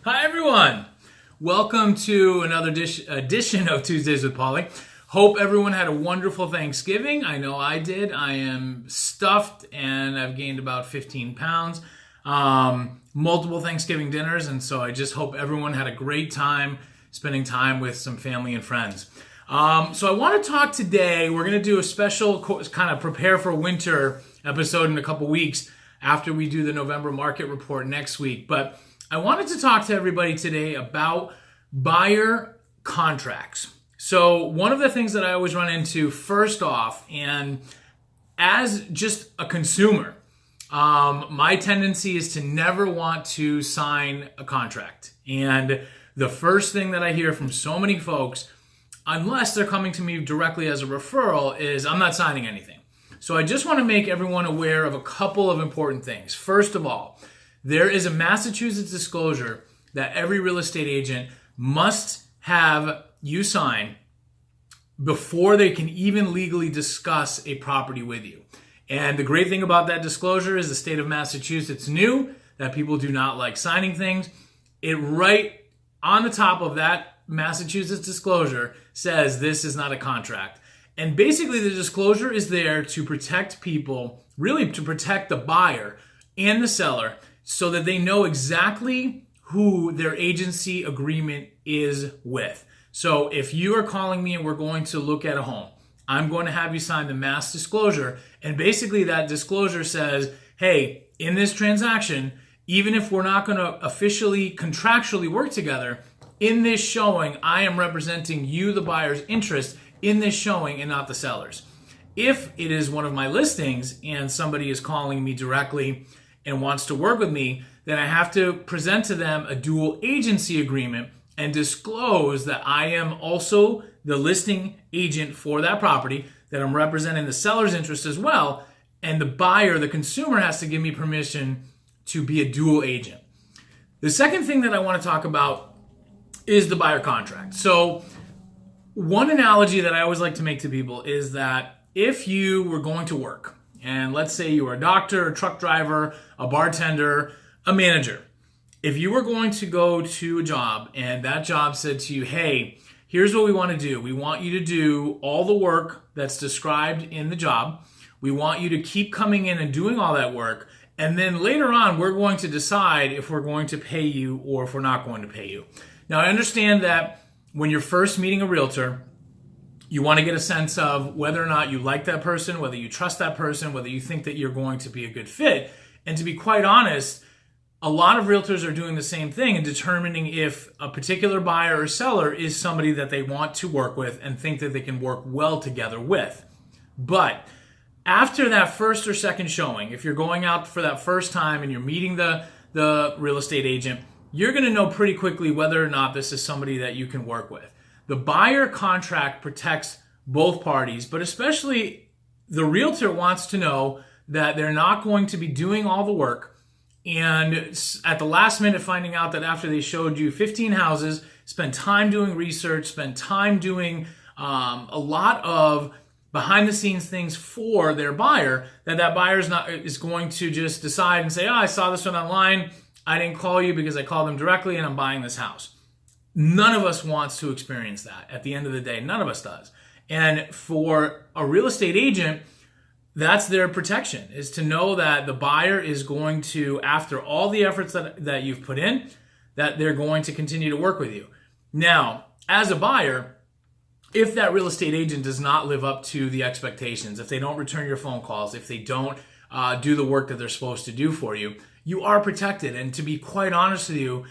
Hi, everyone. Welcome to another edition of Tuesdays with Paulie. Hope everyone had a wonderful Thanksgiving. I know I did. I am stuffed and I've gained about 15 pounds. Multiple Thanksgiving dinners, and so I just hope everyone had a great time spending time with some family and friends. So I want to talk today. We're going to do a special kind of prepare for winter episode in a couple weeks after we do the November market report next week. But I wanted to talk to everybody today about buyer contracts. So one of the things that I always run into first off, and as just a consumer, my tendency is to never want to sign a contract. And the first thing that I hear from so many folks, unless they're coming to me directly as a referral, is I'm not signing anything. So I just want to make everyone aware of a couple of important things. First of all, there is a Massachusetts disclosure that every real estate agent must have you sign before they can even legally discuss a property with you. And the great thing about that disclosure is the state of Massachusetts knew that people do not like signing things. It right on the top of that Massachusetts disclosure says this is not a contract. And basically the disclosure is there to protect people, really to protect the buyer and the seller, so that they know exactly who their agency agreement is with. So if you are calling me and we're going to look at a home, I'm going to have you sign the mass disclosure. And basically that disclosure says, hey, in this transaction, even if we're not going to officially contractually work together, in this showing, I am representing you, the buyer's interest in this showing and not the seller's. If it is one of my listings and somebody is calling me directly and wants to work with me, then I have to present to them a dual agency agreement and disclose that I am also the listing agent for that property, that I'm representing the seller's interest as well, and the buyer, the consumer, has to give me permission to be a dual agent. The second thing that I want to talk about is the buyer contract. So one analogy that I always like to make to people is that if you were going to work, and let's say you were a doctor, a truck driver, a bartender, a manager. If you were going to go to a job and that job said to you, hey, here's what we want to do. We want you to do all the work that's described in the job. We want you to keep coming in and doing all that work. And then later on, we're going to decide if we're going to pay you or if we're not going to pay you. Now, I understand that when you're first meeting a realtor, you want to get a sense of whether or not you like that person, whether you trust that person, whether you think that you're going to be a good fit. And to be quite honest, a lot of realtors are doing the same thing and determining if a particular buyer or seller is somebody that they want to work with and think that they can work well together with. But after that first or second showing, if you're going out for that first time and you're meeting the real estate agent, you're going to know pretty quickly whether or not this is somebody that you can work with. The buyer contract protects both parties, but especially the realtor wants to know that they're not going to be doing all the work and at the last minute finding out that after they showed you 15 houses, spent time doing research, spent time doing a lot of behind the scenes things for their buyer, that buyer is going to just decide and say, oh, I saw this one online. I didn't call you because I called them directly and I'm buying this house. None of us wants to experience that. At the end of the day, none of us does. And for a real estate agent, that's their protection, is to know that the buyer is going to, after all the efforts that you've put in, that they're going to continue to work with you. Now, as a buyer, if that real estate agent does not live up to the expectations, if they don't return your phone calls, if they don't do the work that they're supposed to do for you, you are protected. And to be quite honest with you,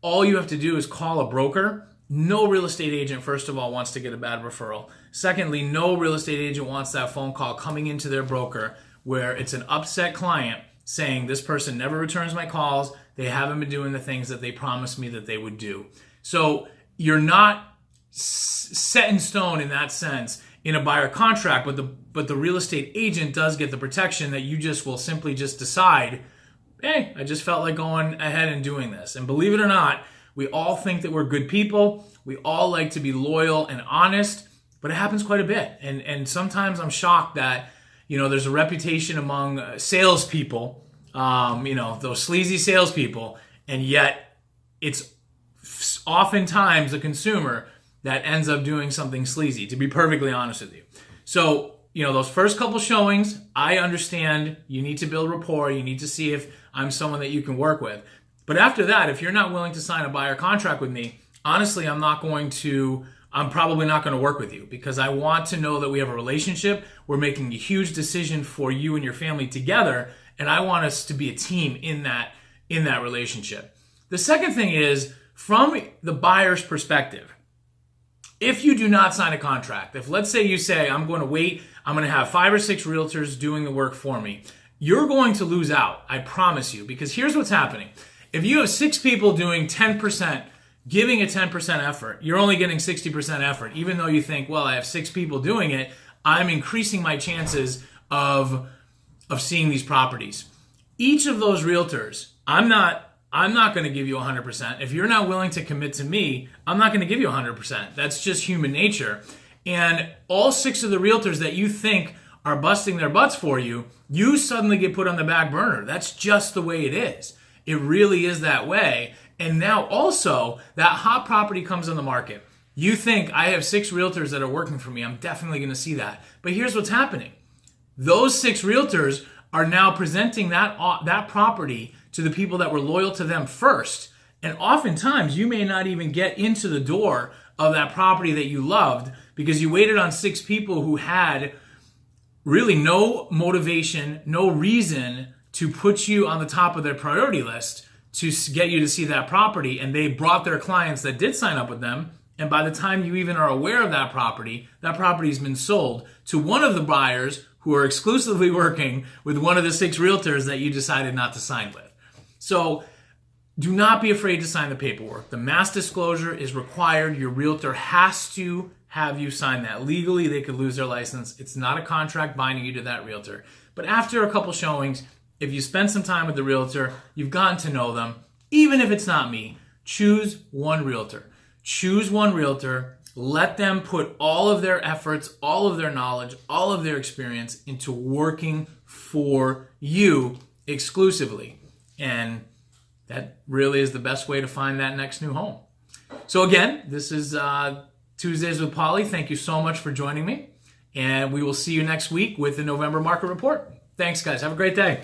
all you have to do is call a broker. No real estate agent, first of all, wants to get a bad referral. Secondly, no real estate agent wants that phone call coming into their broker where it's an upset client saying, this person never returns my calls. They haven't been doing the things that they promised me that they would do. So you're not set in stone in that sense in a buyer contract, but the real estate agent does get the protection that you just will simply just decide, hey, I just felt like going ahead and doing this. And believe it or not, we all think that we're good people. We all like to be loyal and honest, but it happens quite a bit. And sometimes I'm shocked that, there's a reputation among salespeople, those sleazy salespeople, and yet it's oftentimes the consumer that ends up doing something sleazy, to be perfectly honest with you. So, those first couple showings, I understand you need to build rapport. You need to see if I'm someone that you can work with. But after that, if you're not willing to sign a buyer contract with me, honestly, I'm probably not going to work with you, because I want to know that we have a relationship. We're making a huge decision for you and your family together, and I want us to be a team in that relationship. The second thing is, from the buyer's perspective, if you do not sign a contract, if let's say you say, I'm going to wait, I'm going to have 5 or 6 realtors doing the work for me, you're going to lose out, I promise you, because here's what's happening. If you have 6 people doing 10%, giving a 10% effort, you're only getting 60% effort. Even though you think, well, I have 6 people doing it, I'm increasing my chances of seeing these properties. Each of those realtors, I'm not going to give you 100%. If you're not willing to commit to me, I'm not going to give you 100%. That's just human nature. And all 6 of the realtors that you think are busting their butts for you, you suddenly get put on the back burner. That's just the way it is. It really is that way. And now also, that hot property comes on the market. You think, I have 6 realtors that are working for me. I'm definitely going to see that. But here's what's happening. Those 6 realtors are now presenting that property to the people that were loyal to them first. And oftentimes, you may not even get into the door of that property that you loved, because you waited on 6 people who had really no motivation, no reason to put you on the top of their priority list to get you to see that property, and they brought their clients that did sign up with them, and by the time you even are aware of that property's been sold to one of the buyers who are exclusively working with one of the 6 realtors that you decided not to sign with. So do not be afraid to sign the paperwork. The mass disclosure is required. Your realtor has to have you sign that. Legally, they could lose their license. It's not a contract binding you to that realtor. But after a couple showings, if you spend some time with the realtor, you've gotten to know them, even if it's not me, choose one realtor. Choose one realtor. Let them put all of their efforts, all of their knowledge, all of their experience into working for you exclusively. And that really is the best way to find that next new home. So again, this is Tuesdays with Paulie. Thank you so much for joining me. And we will see you next week with the November market report. Thanks, guys. Have a great day.